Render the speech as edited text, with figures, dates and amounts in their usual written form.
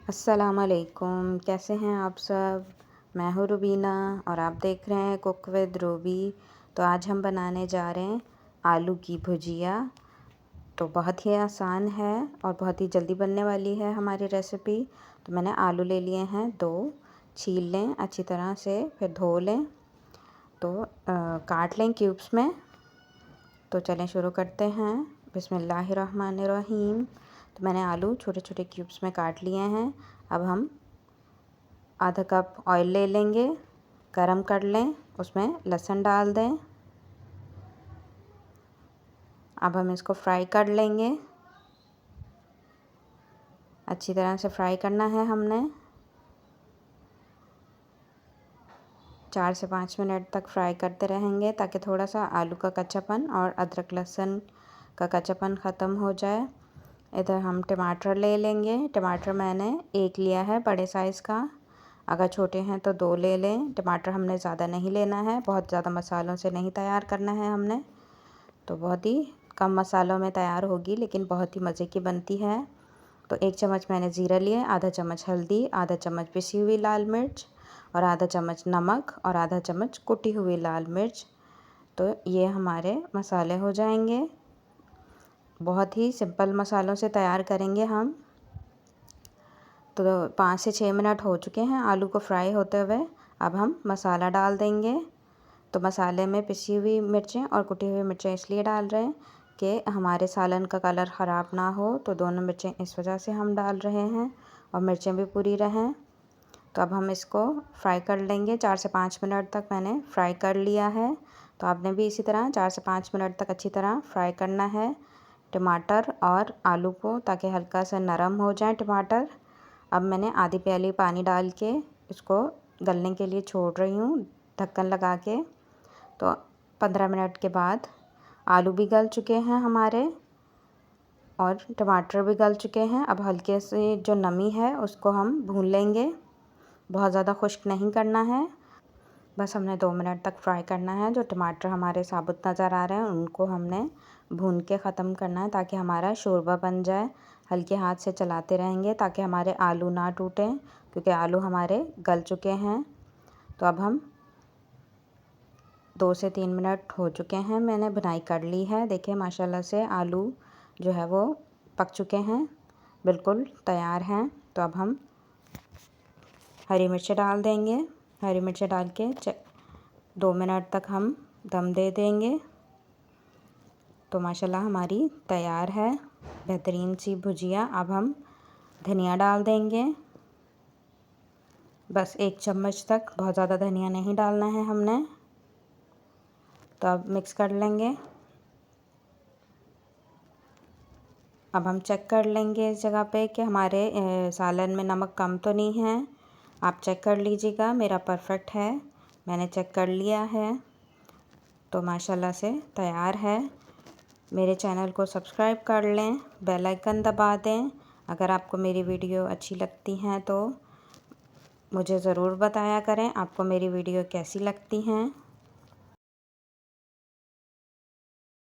अस्सलामुअलैकुम, कैसे हैं आप सब। मैं हूँ रुबीना और आप देख रहे हैं कुक विद रूबी। तो आज हम बनाने जा रहे हैं आलू की भुजिया। तो बहुत ही आसान है और बहुत ही जल्दी बनने वाली है हमारी रेसिपी। तो मैंने आलू ले लिए हैं 2, छील लें अच्छी तरह से, फिर धो लें, तो काट लें क्यूब्स में। तो चलें शुरू करते हैं। बिस्मिल्लाहिर्रहमानिर्रहीम। तो मैंने आलू छोटे छोटे क्यूब्स में काट लिए हैं। अब हम आधा कप ऑयल ले लेंगे, गरम कर लें, उसमें लहसुन डाल दें। अब हम इसको फ्राई कर लेंगे, अच्छी तरह से फ्राई करना है हमने। 4 से 5 मिनट तक फ्राई करते रहेंगे ताकि थोड़ा सा आलू का कच्चापन और अदरक लहसुन का कच्चापन ख़त्म हो जाए। इधर हम टमाटर ले लेंगे। टमाटर मैंने 1 लिया है बड़े साइज़ का, अगर छोटे हैं तो 2 ले लें। टमाटर हमने ज़्यादा नहीं लेना है, बहुत ज़्यादा मसालों से नहीं तैयार करना है हमने। तो बहुत ही कम मसालों में तैयार होगी, लेकिन बहुत ही मज़े की बनती है। तो 1 चम्मच मैंने ज़ीरा लिए, आधा चम्मच हल्दी, आधा चम्मच पिसी हुई लाल मिर्च और आधा चम्मच नमक और आधा चम्मच कुटी हुई लाल मिर्च। तो ये हमारे मसाले हो जाएंगे। बहुत ही सिंपल मसालों से तैयार करेंगे हम। तो 5 से 6 मिनट हो चुके हैं आलू को फ्राई होते हुए। अब हम मसाला डाल देंगे। तो मसाले में पिसी हुई मिर्चें और कुटी हुई मिर्चें इसलिए डाल रहे हैं कि हमारे सालन का कलर ख़राब ना हो, तो दोनों मिर्चें इस वजह से हम डाल रहे हैं और मिर्चें भी पूरी रहें। तो अब हम इसको फ्राई कर लेंगे। 4 से 5 मिनट तक मैंने फ्राई कर लिया है। तो आपने भी इसी तरह 4 से 5 मिनट तक अच्छी तरह फ्राई करना है टमाटर और आलू को, ताकि हल्का सा नरम हो जाए टमाटर। अब मैंने आधी प्याली पानी डाल के इसको गलने के लिए छोड़ रही हूँ ढक्कन लगा के। तो 15 मिनट के बाद आलू भी गल चुके हैं हमारे और टमाटर भी गल चुके हैं। अब हल्के से जो नमी है उसको हम भून लेंगे, बहुत ज़्यादा खुश्क नहीं करना है, बस हमने 2 मिनट तक फ्राई करना है। जो टमाटर हमारे साबुत नज़र आ रहे हैं उनको हमने भून के ख़त्म करना है ताकि हमारा शोरबा बन जाए। हल्के हाथ से चलाते रहेंगे ताकि हमारे आलू ना टूटें, क्योंकि आलू हमारे गल चुके हैं। तो अब हम 2 से 3 मिनट हो चुके हैं, मैंने भुनाई कर ली है। देखिए माशाल्लाह से आलू जो है वो पक चुके हैं, बिल्कुल तैयार हैं। तो अब हम हरी मिर्च डाल देंगे। हरी मिर्च डाल के 2 मिनट तक हम दम दे देंगे। तो माशाल्लाह हमारी तैयार है बेहतरीन सी भुजिया। अब हम धनिया डाल देंगे, बस 1 चम्मच तक, बहुत ज़्यादा धनिया नहीं डालना है हमने। तो अब मिक्स कर लेंगे। अब हम चेक कर लेंगे इस जगह पे कि हमारे सालन में नमक कम तो नहीं है। आप चेक कर लीजिएगा, मेरा परफेक्ट है, मैंने चेक कर लिया है। तो माशाल्लाह से तैयार है। मेरे चैनल को सब्सक्राइब कर लें, बेल आइकन दबा दें। अगर आपको मेरी वीडियो अच्छी लगती हैं तो मुझे ज़रूर बताया करें आपको मेरी वीडियो कैसी लगती हैं।